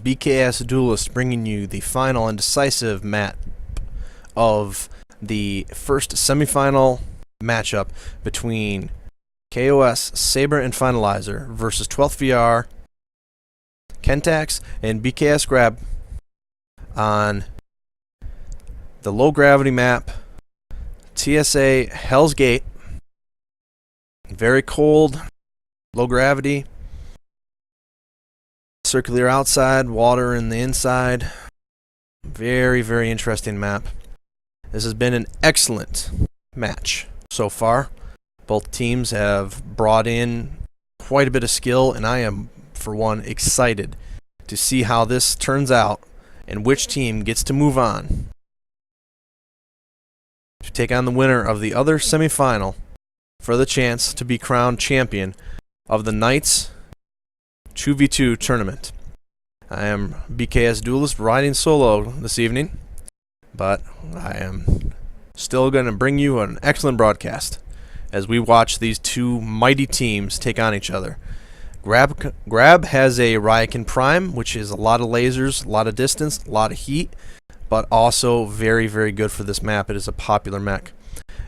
BKS Duelist bringing you the final and decisive map of the first semifinal matchup between KOS, Saber, and Finalizer versus 12th VR, Kentax, and BKS Grab on the low gravity map, TSA Helsgate. Very cold, low gravity, circular outside, water in the inside. Very, very interesting map. This has been an excellent match so far. Both teams have brought in quite a bit of skill, and I am, for one, excited to see how this turns out and which team gets to move on to take on the winner of the other semifinal for the chance to be crowned champion of the Knights 2v2 tournament. I am BKS Duelist riding solo this evening, but I am still going to bring you an excellent broadcast as we watch these two mighty teams take on each other. Grab has a Grabacr Prime, which is a lot of lasers, a lot of distance, a lot of heat, but also very, very good for this map. It is a popular mech.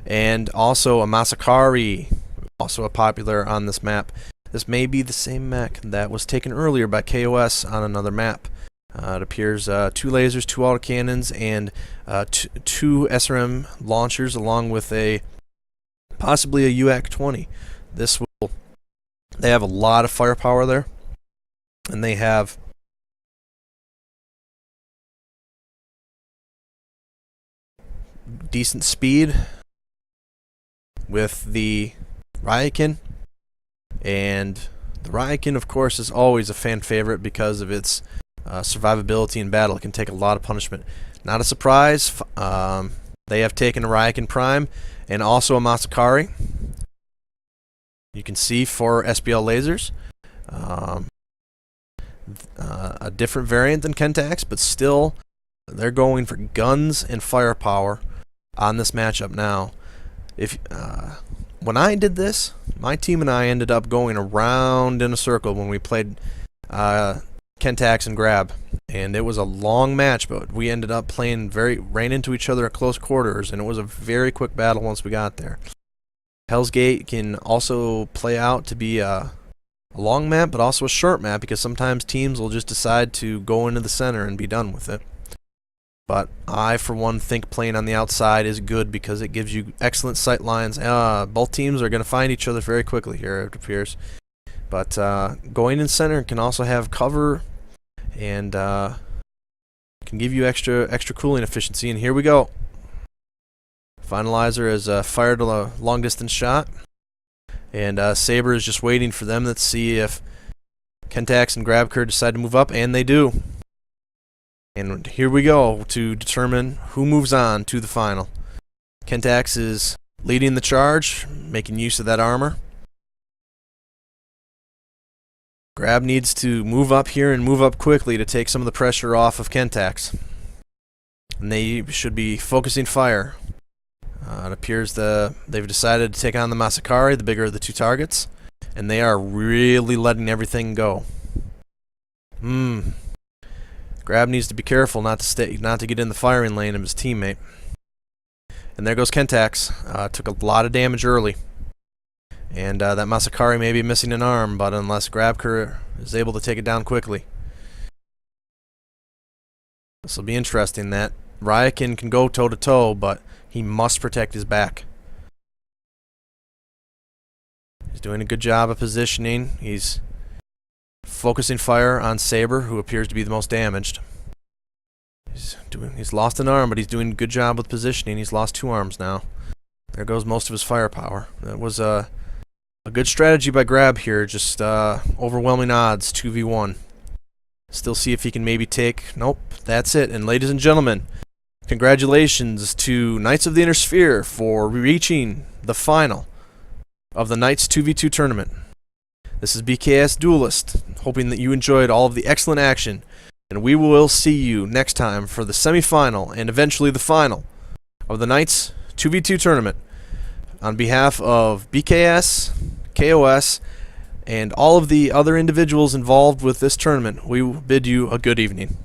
And also a Masakari, also a popular on this map. This may be the same mech that was taken earlier by KOS on another map. It appears 2 lasers, 2 autocannons, and 2 SRM launchers, along with possibly a UAC-20. They have a lot of firepower there, and they have decent speed with the Grabacr, and the Grabacr, of course, is always a fan favorite because of its survivability in battle. It can take a lot of punishment. Not a surprise. They have taken a Grabacr Prime and also a Masakari. You can see 4 SBL lasers. A different variant than Kentax, but still, they're going for guns and firepower on this matchup now. When I did this, my team and I ended up going around in a circle when we played Kentax and Grab, and it was a long match, but we ended up ran into each other at close quarters, and it was a very quick battle once we got there. Helsgate can also play out to be a long map, but also a short map, because sometimes teams will just decide to go into the center and be done with it. But I, for one, think playing on the outside is good because it gives you excellent sight lines. Both teams are going to find each other very quickly here, it appears. But going in center can also have cover and can give you extra cooling efficiency. And here we go. Finalizer has fired a long-distance shot, and Saber is just waiting for them to see if Kentax and Grabacr decide to move up, and they do. And here we go to determine who moves on to the final. Kentax is leading the charge, making use of that armor. Grab needs to move up here and move up quickly to take some of the pressure off of Kentax. And they should be focusing fire. It appears they've decided to take on the Masakari, the bigger of the 2 targets, and they are really letting everything go. Grab needs to be careful not to get in the firing lane of his teammate. And there goes Kentax. Took a lot of damage early. And that Masakari may be missing an arm, but unless Grabacr is able to take it down quickly. This will be interesting. That Grabacr can go toe-to-toe, but he must protect his back. He's doing a good job of positioning. He's focusing fire on Saber, who appears to be the most damaged. He's lost an arm, but he's doing a good job with positioning. He's lost 2 arms now. There goes most of his firepower. That was a good strategy by Grab here. Just overwhelming odds, 2v1. Still see if he can maybe take... Nope, that's it. And ladies and gentlemen, congratulations to Knights of the Inner Sphere for reaching the final of the Knights 2v2 tournament. This is BKS Duelist, hoping that you enjoyed all of the excellent action, and we will see you next time for the semifinal and eventually the final of the Knights 2v2 tournament. On behalf of BKS, KOS, and all of the other individuals involved with this tournament, we bid you a good evening.